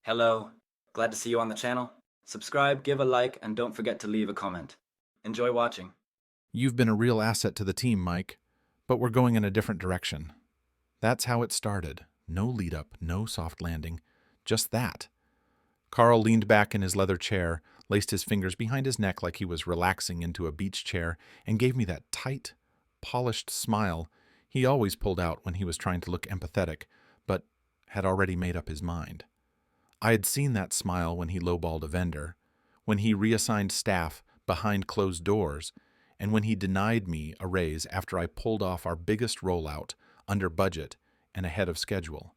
Hello, glad to see you on the channel. Subscribe, give a like, and don't forget to leave a comment. Enjoy watching. You've been a real asset to the team, Mike, but we're going in a different direction. That's how it started. No lead up, no soft landing, just that. Carl leaned back in his leather chair, laced his fingers behind his neck like he was relaxing into a beach chair, and gave me that tight, polished smile he always pulled out when he was trying to look empathetic, but had already made up his mind. I had seen that smile when he lowballed a vendor, when he reassigned staff behind closed doors, and when he denied me a raise after I pulled off our biggest rollout under budget and ahead of schedule.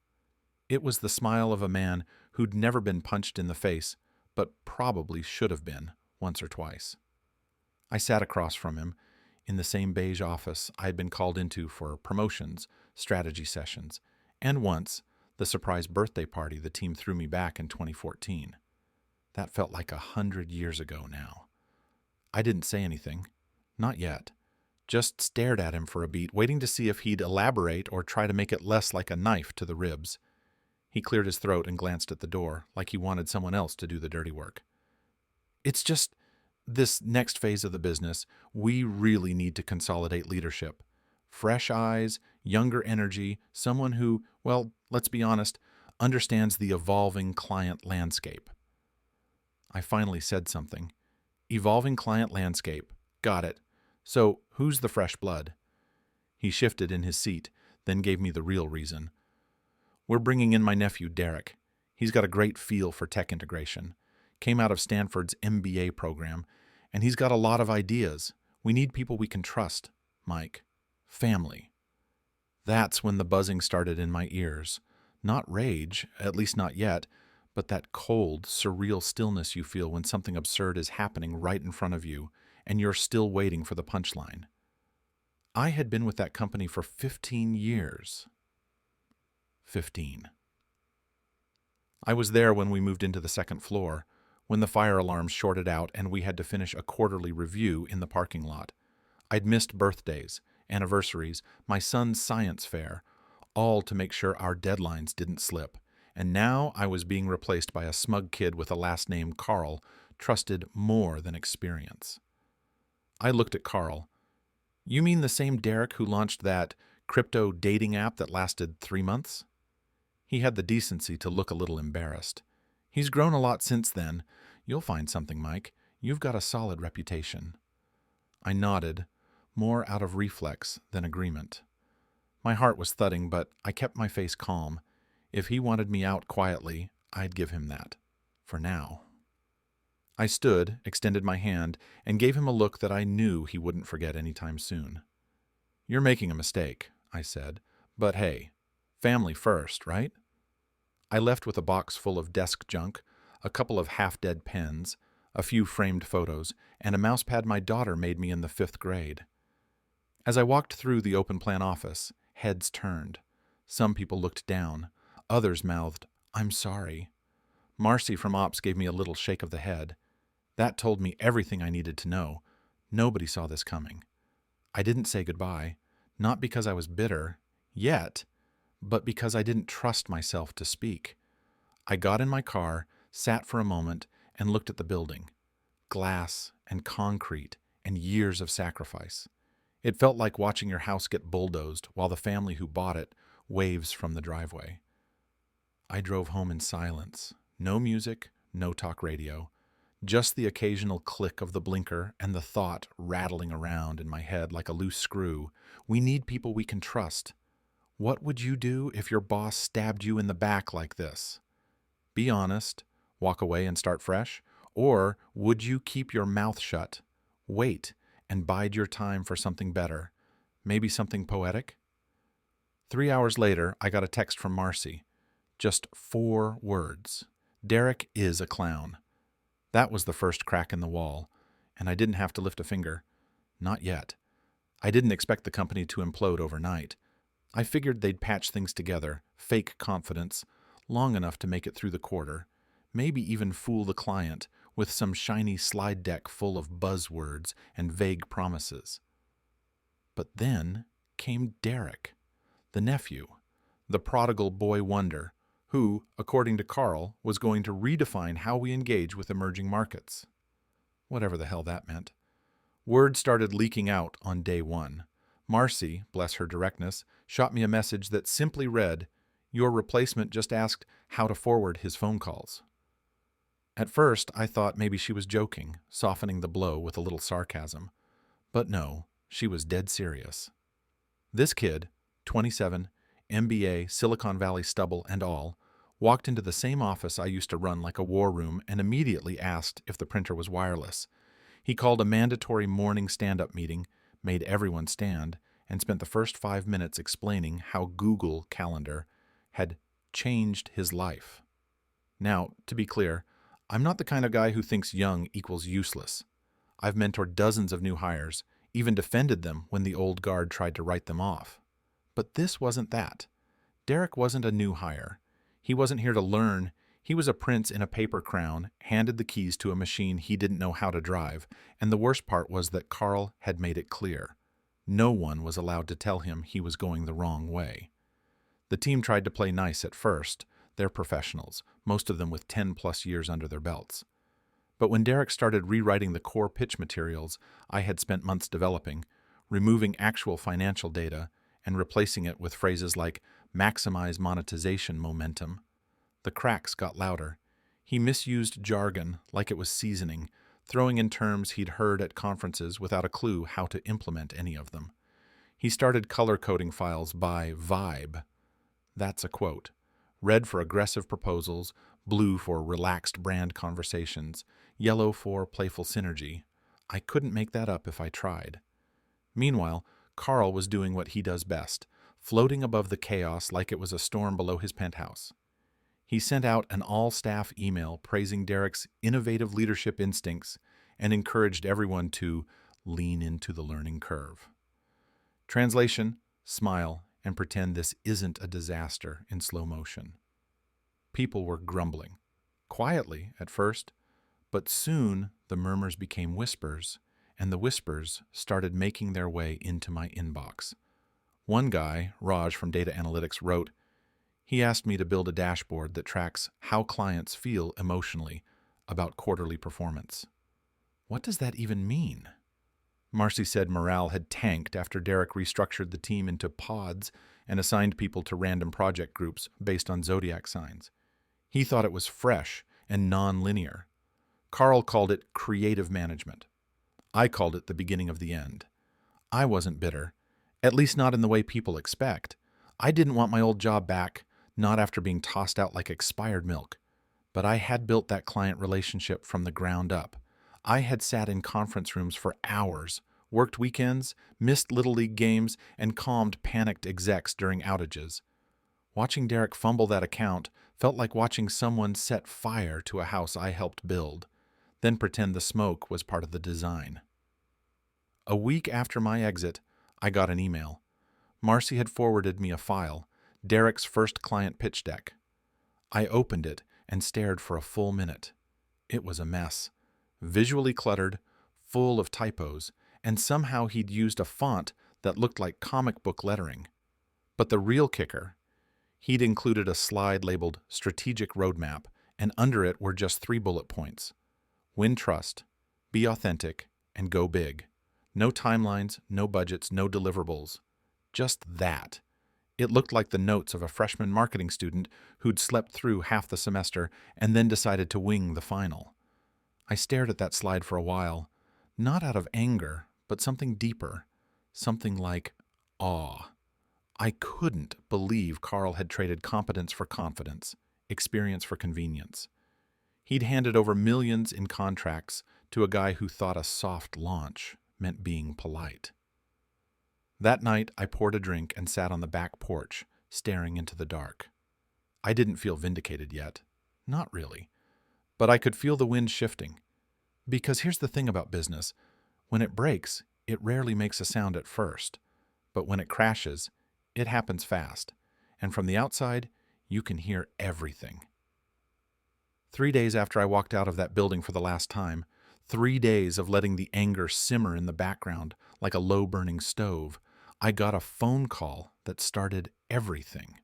It was the smile of a man who'd never been punched in the face, but probably should have been once or twice. I sat across from him in the same beige office I had been called into for promotions, strategy sessions, and once the surprise birthday party the team threw me back in 2014. That felt like 100 years ago now. I didn't say anything. Not yet. Just stared at him for a beat, waiting to see if he'd elaborate or try to make it less like a knife to the ribs. He cleared his throat and glanced at the door, like he wanted someone else to do the dirty work. It's just this next phase of the business, we really need to consolidate leadership. Fresh eyes, younger energy, someone who, well, let's be honest, understands the evolving client landscape. I finally said something. Evolving client landscape. Got it. So, who's the fresh blood? He shifted in his seat, then gave me the real reason. We're bringing in my nephew, Derek. He's got a great feel for tech integration. Came out of Stanford's MBA program, and he's got a lot of ideas. We need people we can trust, Mike. Family. That's when the buzzing started in my ears. Not rage, at least not yet, but that cold, surreal stillness you feel when something absurd is happening right in front of you, and you're still waiting for the punchline. I had been with that company for 15 years. 15. I was there when we moved into the second floor, when the fire alarms shorted out and we had to finish a quarterly review in the parking lot. I'd missed birthdays, anniversaries, my son's science fair, all to make sure our deadlines didn't slip. And now I was being replaced by a smug kid with a last name Carl, trusted more than experience. I looked at Carl. You mean the same Derek who launched that crypto dating app that lasted 3 months? He had the decency to look a little embarrassed. He's grown a lot since then. You'll find something, Mike. You've got a solid reputation. I nodded, more out of reflex than agreement. My heart was thudding, but I kept my face calm. If he wanted me out quietly, I'd give him that. For now. I stood, extended my hand, and gave him a look that I knew he wouldn't forget anytime soon. You're making a mistake, I said. But hey, family first, right? I left with a box full of desk junk, a couple of half-dead pens, a few framed photos, and a mousepad my daughter made me in the 5th grade. As I walked through the open-plan office, heads turned. Some people looked down. Others mouthed, "I'm sorry." Marcy from Ops gave me a little shake of the head. That told me everything I needed to know. Nobody saw this coming. I didn't say goodbye, not because I was bitter, yet, but because I didn't trust myself to speak. I got in my car, sat for a moment, and looked at the building. Glass and concrete and years of sacrifice. It felt like watching your house get bulldozed while the family who bought it waves from the driveway. I drove home in silence. No music, no talk radio. Just the occasional click of the blinker and the thought rattling around in my head like a loose screw. We need people we can trust. What would you do if your boss stabbed you in the back like this? Be honest, walk away and start fresh? Or would you keep your mouth shut, wait, and bide your time for something better? Maybe something poetic? 3 hours later, I got a text from Marcy. Just 4 words. Derek is a clown. That was the first crack in the wall, and I didn't have to lift a finger. Not yet. I didn't expect the company to implode overnight. I figured they'd patch things together, fake confidence, long enough to make it through the quarter, maybe even fool the client with some shiny slide deck full of buzzwords and vague promises. But then came Derek, the nephew, the prodigal boy wonder, who, according to Carl, was going to redefine how we engage with emerging markets. Whatever the hell that meant. Word started leaking out on day one. Marcy, bless her directness, shot me a message that simply read, "Your replacement just asked how to forward his phone calls." At first, I thought maybe she was joking, softening the blow with a little sarcasm. But no, she was dead serious. This kid, 27, MBA, Silicon Valley stubble and all, walked into the same office I used to run like a war room and immediately asked if the printer was wireless. He called a mandatory morning stand-up meeting, made everyone stand, and spent the first 5 minutes explaining how Google Calendar had changed his life. Now, to be clear, I'm not the kind of guy who thinks young equals useless. I've mentored dozens of new hires, even defended them when the old guard tried to write them off. But this wasn't that. Derek wasn't a new hire. He wasn't here to learn. He was a prince in a paper crown, handed the keys to a machine he didn't know how to drive, and the worst part was that Carl had made it clear. No one was allowed to tell him he was going the wrong way. The team tried to play nice at first. They're professionals, most of them with 10-plus years under their belts. But when Derek started rewriting the core pitch materials I had spent months developing, removing actual financial data and replacing it with phrases like maximize monetization momentum, the cracks got louder. He misused jargon like it was seasoning, throwing in terms he'd heard at conferences without a clue how to implement any of them. He started color-coding files by vibe. That's a quote. Red for aggressive proposals, blue for relaxed brand conversations, yellow for playful synergy. I couldn't make that up if I tried. Meanwhile, Carl was doing what he does best, floating above the chaos like it was a storm below his penthouse. He sent out an all-staff email praising Derek's innovative leadership instincts and encouraged everyone to lean into the learning curve. Translation: smile and pretend this isn't a disaster in slow motion. People were grumbling, quietly at first, but soon the murmurs became whispers, and the whispers started making their way into my inbox. One guy, Raj from Data Analytics, wrote, he asked me to build a dashboard that tracks how clients feel emotionally about quarterly performance. What does that even mean? Marcy said morale had tanked after Derek restructured the team into pods and assigned people to random project groups based on zodiac signs. He thought it was fresh and non-linear. Carl called it creative management. I called it the beginning of the end. I wasn't bitter, at least not in the way people expect. I didn't want my old job back, not after being tossed out like expired milk. But I had built that client relationship from the ground up. I had sat in conference rooms for hours, worked weekends, missed Little League games, and calmed panicked execs during outages. Watching Derek fumble that account felt like watching someone set fire to a house I helped build, then pretend the smoke was part of the design. A week after my exit, I got an email. Marcy had forwarded me a file, Derek's first client pitch deck. I opened it and stared for a full minute. It was a mess, visually cluttered, full of typos, and somehow he'd used a font that looked like comic book lettering. But the real kicker, he'd included a slide labeled Strategic Roadmap, and under it were just 3 bullet points. Win trust, be authentic, and go big. No timelines, no budgets, no deliverables. Just that. It looked like the notes of a freshman marketing student who'd slept through half the semester and then decided to wing the final. I stared at that slide for a while, not out of anger, but something deeper, something like awe. I couldn't believe Carl had traded competence for confidence, experience for convenience. He'd handed over millions in contracts to a guy who thought a soft launch meant being polite. That night, I poured a drink and sat on the back porch, staring into the dark. I didn't feel vindicated yet. Not really. But I could feel the wind shifting. Because here's the thing about business. When it breaks, it rarely makes a sound at first. But when it crashes, it happens fast. And from the outside, you can hear everything. 3 days after I walked out of that building for the last time, 3 days of letting the anger simmer in the background like a low-burning stove, I got a phone call that started everything.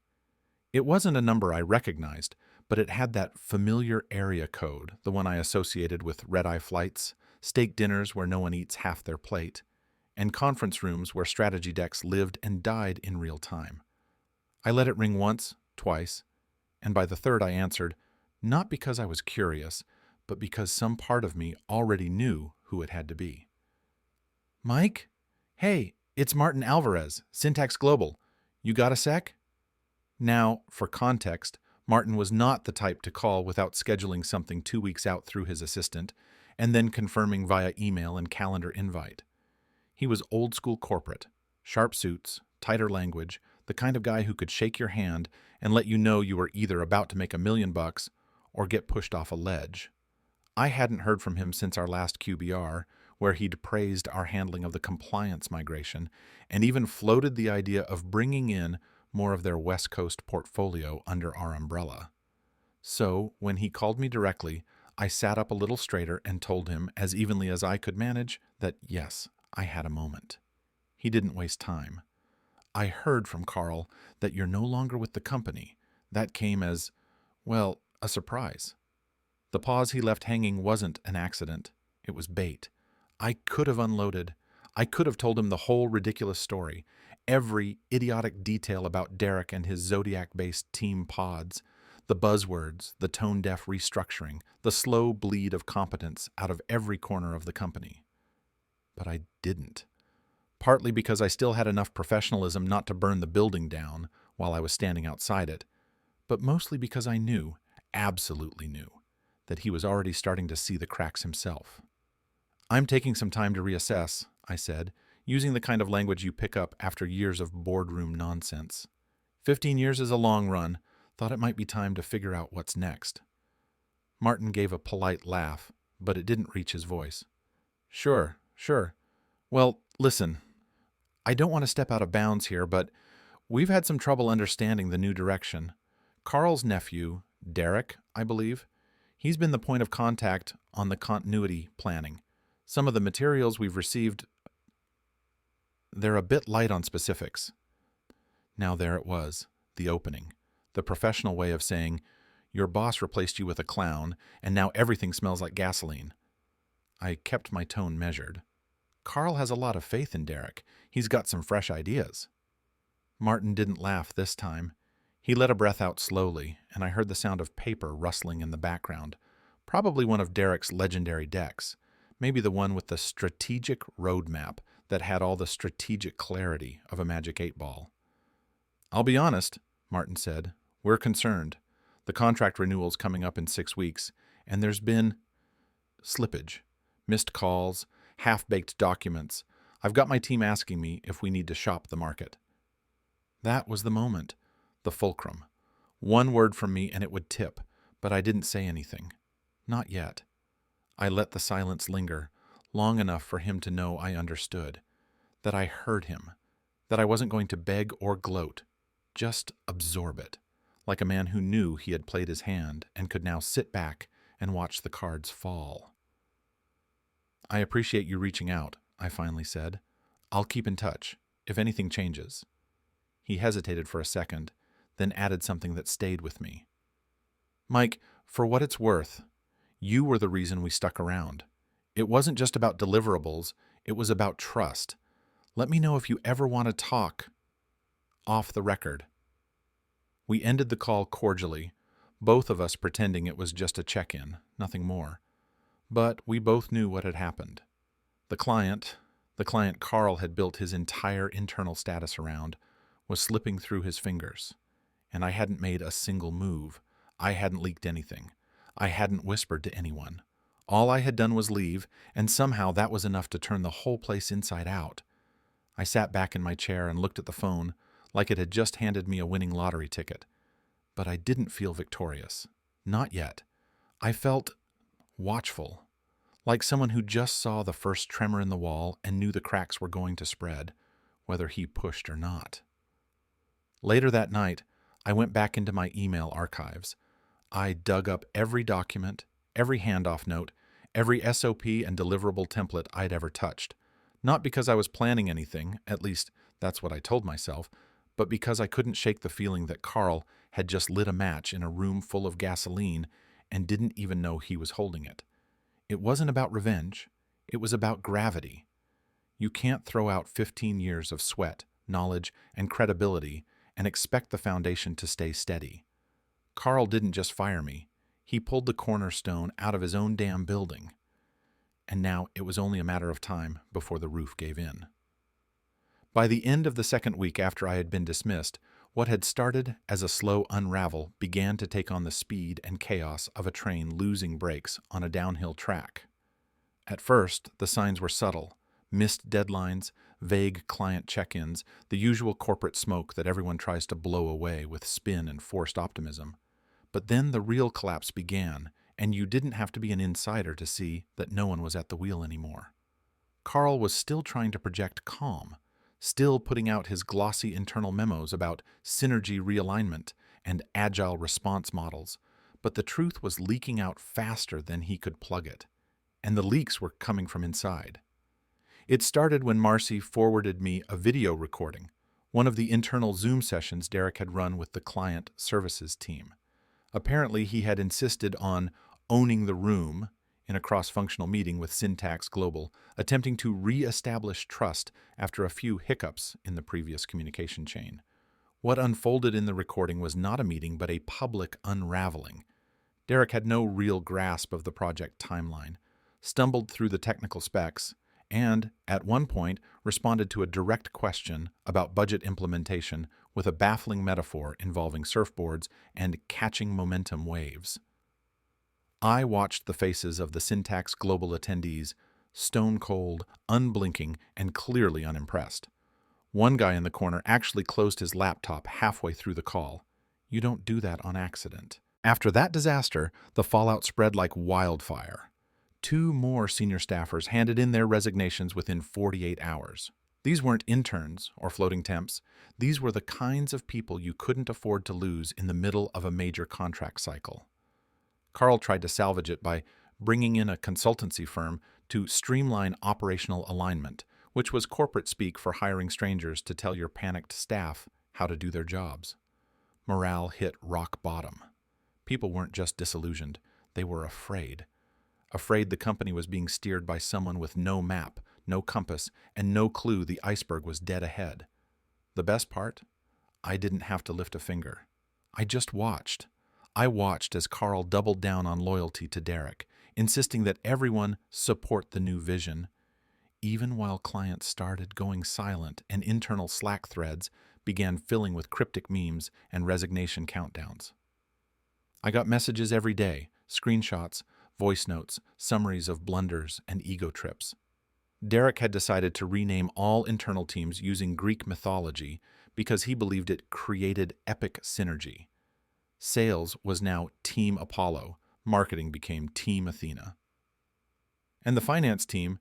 It wasn't a number I recognized, but it had that familiar area code, the one I associated with red-eye flights, steak dinners where no one eats half their plate, and conference rooms where strategy decks lived and died in real time. I let it ring once, twice, and by the third I answered, not because I was curious, but because some part of me already knew who it had to be. Mike? Hey, it's Martin Alvarez, Syntax Global. You got a sec? Now, for context, Martin was not the type to call without scheduling something 2 weeks out through his assistant, and then confirming via email and calendar invite. He was old-school corporate, sharp suits, tighter language, the kind of guy who could shake your hand and let you know you were either about to make $1 million or get pushed off a ledge. I hadn't heard from him since our last QBR, where he'd praised our handling of the compliance migration and even floated the idea of bringing in more of their West Coast portfolio under our umbrella. So, when he called me directly, I sat up a little straighter and told him, as evenly as I could manage, that yes, I had a moment. He didn't waste time. I heard from Carl that you're no longer with the company. That came as, well, a surprise. The pause he left hanging wasn't an accident. It was bait. I could have unloaded. I could have told him the whole ridiculous story, every idiotic detail about Derek and his Zodiac-based team pods, the buzzwords, the tone-deaf restructuring, the slow bleed of competence out of every corner of the company. But I didn't. Partly because I still had enough professionalism not to burn the building down while I was standing outside it, but mostly because I knew, absolutely knew, that he was already starting to see the cracks himself. I'm taking some time to reassess, I said, using the kind of language you pick up after years of boardroom nonsense. 15 years is a long run. Thought it might be time to figure out what's next. Martin gave a polite laugh, but it didn't reach his voice. Sure. Well, listen, I don't want to step out of bounds here, but we've had some trouble understanding the new direction. Carl's nephew, Derek, I believe, he's been the point of contact on the continuity planning. Some of the materials we've received, they're a bit light on specifics. Now there it was, the opening, the professional way of saying, your boss replaced you with a clown, and now everything smells like gasoline. I kept my tone measured. Carl has a lot of faith in Derek. He's got some fresh ideas. Martin didn't laugh this time. He let a breath out slowly, and I heard the sound of paper rustling in the background, probably one of Derek's legendary decks. Maybe the one with the strategic roadmap that had all the strategic clarity of a Magic 8-ball. I'll be honest, Martin said. We're concerned. The contract renewal's coming up in 6 weeks, and there's been slippage, missed calls, half-baked documents. I've got my team asking me if we need to shop the market. That was the moment, the fulcrum. One word from me and it would tip, but I didn't say anything. Not yet. I let the silence linger, long enough for him to know I understood, that I heard him, that I wasn't going to beg or gloat, just absorb it, like a man who knew he had played his hand and could now sit back and watch the cards fall. I appreciate you reaching out, I finally said. I'll keep in touch, if anything changes. He hesitated for a second, then added something that stayed with me. Mike, for what it's worth, you were the reason we stuck around. It wasn't just about deliverables, it was about trust. Let me know if you ever want to talk off the record. We ended the call cordially, both of us pretending it was just a check-in, nothing more. But we both knew what had happened. The client Carl had built his entire internal status around, was slipping through his fingers. And I hadn't made a single move. I hadn't leaked anything. I hadn't whispered to anyone. All I had done was leave, and somehow that was enough to turn the whole place inside out. I sat back in my chair and looked at the phone, like it had just handed me a winning lottery ticket. But I didn't feel victorious. Not yet. I felt watchful, like someone who just saw the first tremor in the wall and knew the cracks were going to spread, whether he pushed or not. Later that night, I went back into my email archives. I dug up every document, every handoff note, every SOP and deliverable template I'd ever touched. Not because I was planning anything, at least that's what I told myself, but because I couldn't shake the feeling that Carl had just lit a match in a room full of gasoline and didn't even know he was holding it. It wasn't about revenge. It was about gravity. You can't throw out 15 years of sweat, knowledge, and credibility and expect the foundation to stay steady. Carl didn't just fire me. He pulled the cornerstone out of his own damn building. And now it was only a matter of time before the roof gave in. By the end of the second week after I had been dismissed, what had started as a slow unravel began to take on the speed and chaos of a train losing brakes on a downhill track. At first, the signs were subtle: missed deadlines, vague client check-ins, the usual corporate smoke that everyone tries to blow away with spin and forced optimism. But then the real collapse began, and you didn't have to be an insider to see that no one was at the wheel anymore. Carl was still trying to project calm, still putting out his glossy internal memos about synergy realignment and agile response models, but the truth was leaking out faster than he could plug it, and the leaks were coming from inside. It started when Marcy forwarded me a video recording, one of the internal Zoom sessions Derek had run with the client services team. Apparently, he had insisted on owning the room in a cross-functional meeting with Syntax Global, attempting to re-establish trust after a few hiccups in the previous communication chain. What unfolded in the recording was not a meeting, but a public unraveling. Derek had no real grasp of the project timeline, stumbled through the technical specs, and, at one point, responded to a direct question about budget implementation with a baffling metaphor involving surfboards and catching momentum waves. I watched the faces of the Syntax Global attendees, stone-cold, unblinking, and clearly unimpressed. One guy in the corner actually closed his laptop halfway through the call. You don't do that on accident. After that disaster, the fallout spread like wildfire. 2 more senior staffers handed in their resignations within 48 hours. These weren't interns or floating temps. These were the kinds of people you couldn't afford to lose in the middle of a major contract cycle. Carl tried to salvage it by bringing in a consultancy firm to streamline operational alignment, which was corporate speak for hiring strangers to tell your panicked staff how to do their jobs. Morale hit rock bottom. People weren't just disillusioned, they were afraid. Afraid the company was being steered by someone with no map, no compass, and no clue the iceberg was dead ahead. The best part? I didn't have to lift a finger. I just watched. I watched as Carl doubled down on loyalty to Derek, insisting that everyone support the new vision, even while clients started going silent and internal Slack threads began filling with cryptic memes and resignation countdowns. I got messages every day, screenshots, voice notes, summaries of blunders and ego trips. Derek had decided to rename all internal teams using Greek mythology because he believed it created epic synergy. Sales was now Team Apollo. Marketing became Team Athena. And the finance team,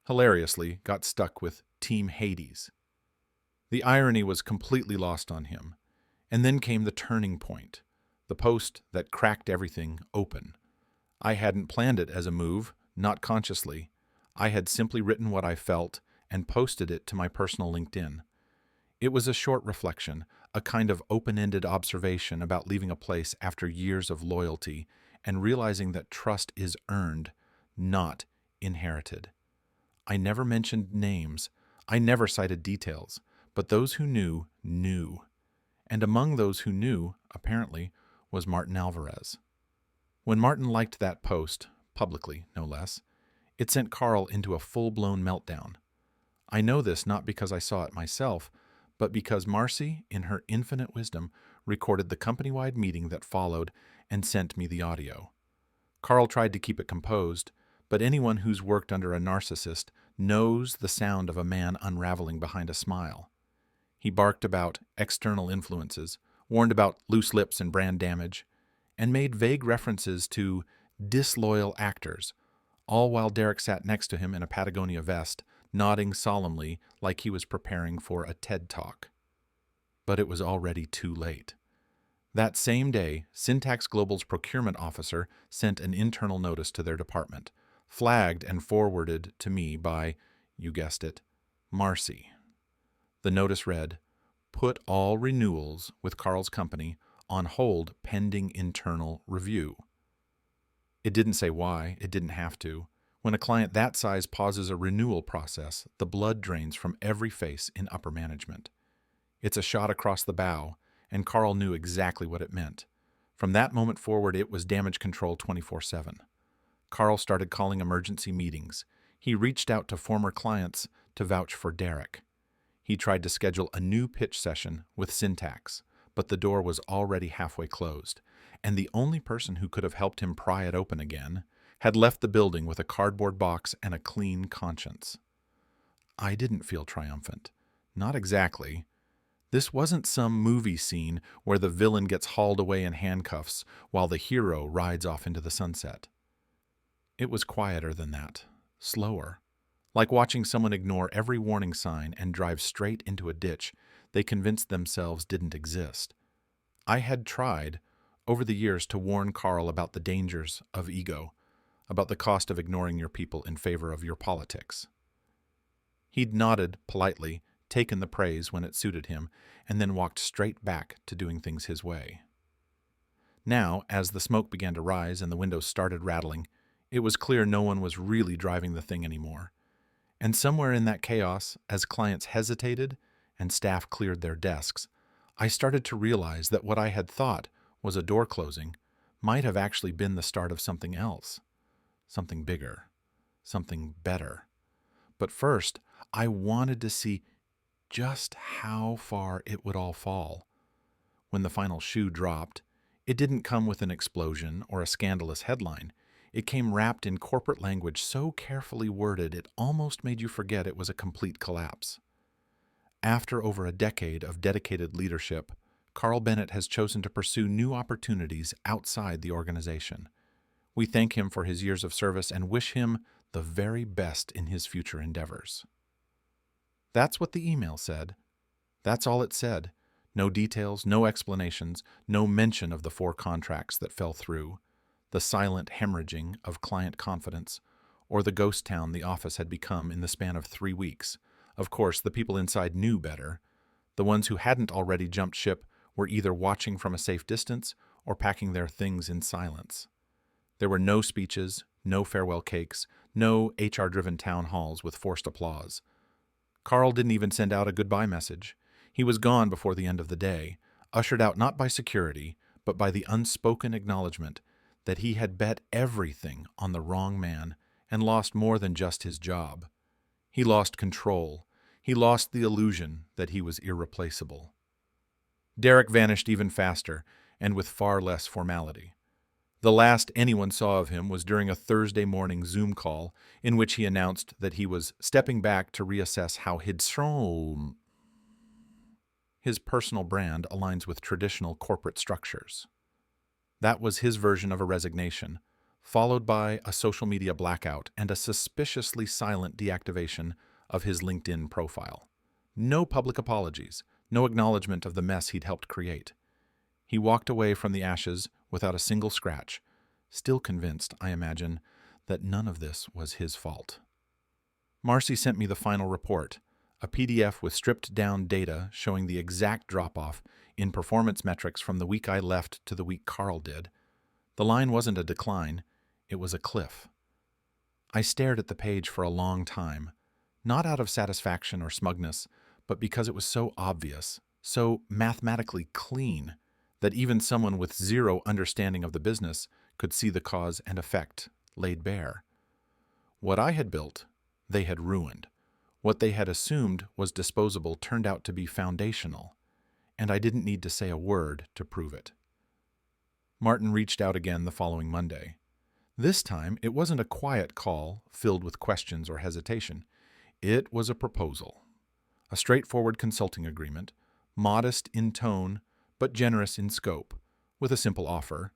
hilariously, got stuck with Team Hades. The irony was completely lost on him. And then came the turning point, the post that cracked everything open. I hadn't planned it as a move, not consciously. I had simply written what I felt and posted it to my personal LinkedIn. It was a short reflection, a kind of open-ended observation about leaving a place after years of loyalty and realizing that trust is earned, not inherited. I never mentioned names. I never cited details, but those who knew, knew. And among those who knew, apparently, was Martin Alvarez. When Martin liked that post, publicly no less, it sent Carl into a full-blown meltdown. I know this not because I saw it myself, but because Marcy, in her infinite wisdom, recorded the company-wide meeting that followed and sent me the audio. Carl tried to keep it composed, but anyone who's worked under a narcissist knows the sound of a man unraveling behind a smile. He barked about external influences, warned about loose lips and brand damage, and made vague references to disloyal actors, all while Derek sat next to him in a Patagonia vest, nodding solemnly like he was preparing for a TED Talk. But it was already too late. That same day, Syntax Global's procurement officer sent an internal notice to their department, flagged and forwarded to me by, you guessed it, Marcy. The notice read, put all renewals with Carl's company on hold pending internal review. It didn't say why, it didn't have to. When a client that size pauses a renewal process, the blood drains from every face in upper management. It's a shot across the bow, and Carl knew exactly what it meant. From that moment forward, it was damage control 24/7. Carl started calling emergency meetings. He reached out to former clients to vouch for Derek. He tried to schedule a new pitch session with Syntax, but the door was already halfway closed, and the only person who could have helped him pry it open again had left the building with a cardboard box and a clean conscience. I didn't feel triumphant. Not exactly. This wasn't some movie scene where the villain gets hauled away in handcuffs while the hero rides off into the sunset. It was quieter than that, slower, like watching someone ignore every warning sign and drive straight into a ditch they convinced themselves didn't exist. I had tried, over the years, to warn Carl about the dangers of ego, about the cost of ignoring your people in favor of your politics. He'd nodded politely, taken the praise when it suited him, and then walked straight back to doing things his way. Now, as the smoke began to rise and the windows started rattling, it was clear no one was really driving the thing anymore. And somewhere in that chaos, as clients hesitated and staff cleared their desks, I started to realize that what I had thought was a door closing might have actually been the start of something else, something bigger, something better. But first, I wanted to see just how far it would all fall. When the final shoe dropped, it didn't come with an explosion or a scandalous headline. It came wrapped in corporate language so carefully worded it almost made you forget it was a complete collapse. After over a decade of dedicated leadership, Carl Bennett has chosen to pursue new opportunities outside the organization. We thank him for his years of service and wish him the very best in his future endeavors. That's what the email said. That's all it said. No details, no explanations, no mention of the 4 contracts that fell through, the silent hemorrhaging of client confidence, or the ghost town the office had become in the span of 3 weeks. Of course, the people inside knew better. The ones who hadn't already jumped ship were either watching from a safe distance or packing their things in silence. There were no speeches, no farewell cakes, no HR-driven town halls with forced applause. Carl didn't even send out a goodbye message. He was gone before the end of the day, ushered out not by security, but by the unspoken acknowledgement that he had bet everything on the wrong man and lost more than just his job. He lost control. He lost the illusion that he was irreplaceable. Derek vanished even faster and with far less formality. The last anyone saw of him was during a Thursday morning Zoom call in which he announced that he was stepping back to reassess how his personal brand aligns with traditional corporate structures. That was his version of a resignation, followed by a social media blackout and a suspiciously silent deactivation of his LinkedIn profile. No public apologies, no acknowledgement of the mess he'd helped create. He walked away from the ashes without a single scratch, still convinced, I imagine, that none of this was his fault. Marcy sent me the final report, a PDF with stripped-down data showing the exact drop-off in performance metrics from the week I left to the week Carl did. The line wasn't a decline, it was a cliff. I stared at the page for a long time, not out of satisfaction or smugness, but because it was so obvious, so mathematically clean, that even someone with zero understanding of the business could see the cause and effect laid bare. What I had built, they had ruined. What they had assumed was disposable turned out to be foundational, and I didn't need to say a word to prove it. Martin reached out again the following Monday. This time, it wasn't a quiet call filled with questions or hesitation. It was a proposal. A straightforward consulting agreement, modest in tone, but generous in scope, with a simple offer: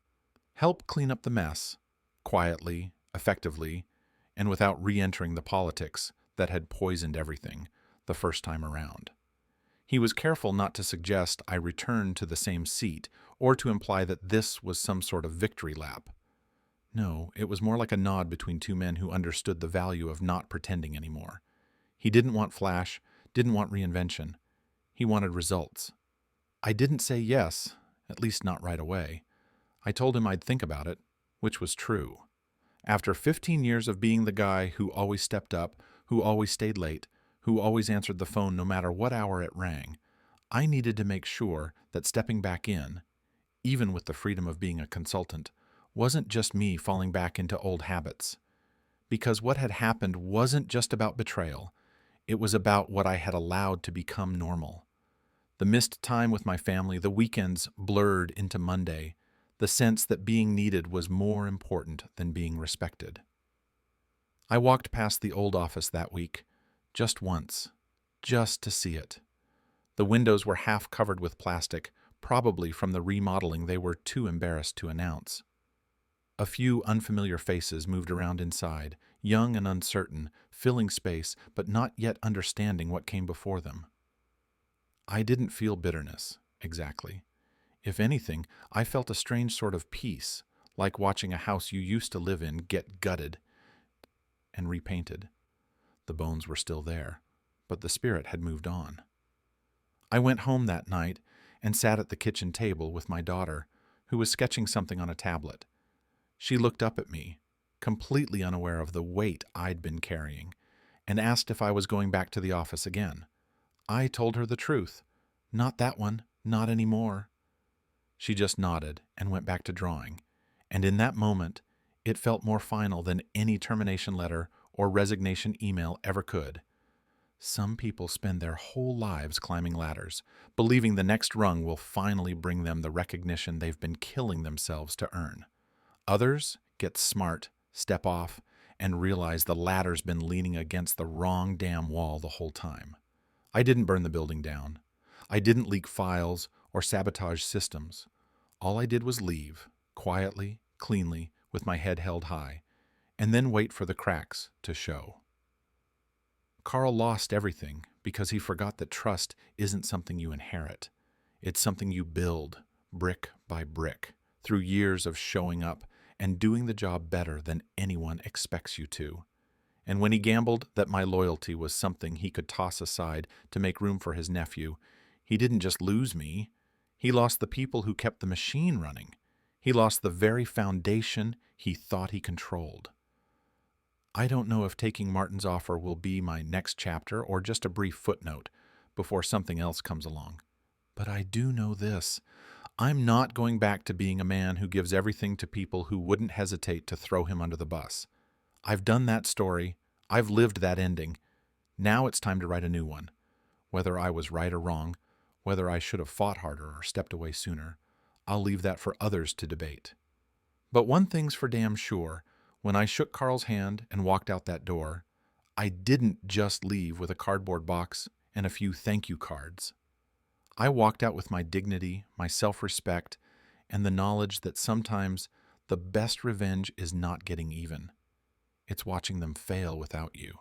help clean up the mess, quietly, effectively, and without re-entering the politics that had poisoned everything the first time around. He was careful not to suggest I return to the same seat or to imply that this was some sort of victory lap. No, it was more like a nod between 2 men who understood the value of not pretending anymore. He didn't want flash, didn't want reinvention. He wanted results. I didn't say yes, at least not right away. I told him I'd think about it, which was true. After 15 years of being the guy who always stepped up, who always stayed late, who always answered the phone no matter what hour it rang, I needed to make sure that stepping back in, even with the freedom of being a consultant, wasn't just me falling back into old habits. Because what had happened wasn't just about betrayal, it was about what I had allowed to become normal. The missed time with my family, the weekends blurred into Monday, the sense that being needed was more important than being respected. I walked past the old office that week, just once, just to see it. The windows were half covered with plastic, probably from the remodeling they were too embarrassed to announce. A few unfamiliar faces moved around inside, young and uncertain, filling space but not yet understanding what came before them. I didn't feel bitterness, exactly. If anything, I felt a strange sort of peace, like watching a house you used to live in get gutted and repainted. The bones were still there, but the spirit had moved on. I went home that night and sat at the kitchen table with my daughter, who was sketching something on a tablet. She looked up at me, completely unaware of the weight I'd been carrying, and asked if I was going back to the office again. I told her the truth. Not that one, not anymore. She just nodded and went back to drawing, and in that moment, it felt more final than any termination letter or resignation email ever could. Some people spend their whole lives climbing ladders, believing the next rung will finally bring them the recognition they've been killing themselves to earn. Others get smart, step off, and realize the ladder's been leaning against the wrong damn wall the whole time. I didn't burn the building down. I didn't leak files or sabotage systems. All I did was leave, quietly, cleanly, with my head held high, and then wait for the cracks to show. Carl lost everything because he forgot that trust isn't something you inherit. It's something you build, brick by brick, through years of showing up and doing the job better than anyone expects you to. And when he gambled that my loyalty was something he could toss aside to make room for his nephew, he didn't just lose me. He lost the people who kept the machine running. He lost the very foundation he thought he controlled. I don't know if taking Martin's offer will be my next chapter or just a brief footnote before something else comes along. But I do know this. I'm not going back to being a man who gives everything to people who wouldn't hesitate to throw him under the bus. I've done that story. I've lived that ending. Now it's time to write a new one. Whether I was right or wrong, whether I should have fought harder or stepped away sooner, I'll leave that for others to debate. But one thing's for damn sure. When I shook Carl's hand and walked out that door, I didn't just leave with a cardboard box and a few thank you cards. I walked out with my dignity, my self-respect, and the knowledge that sometimes the best revenge is not getting even. It's watching them fail without you.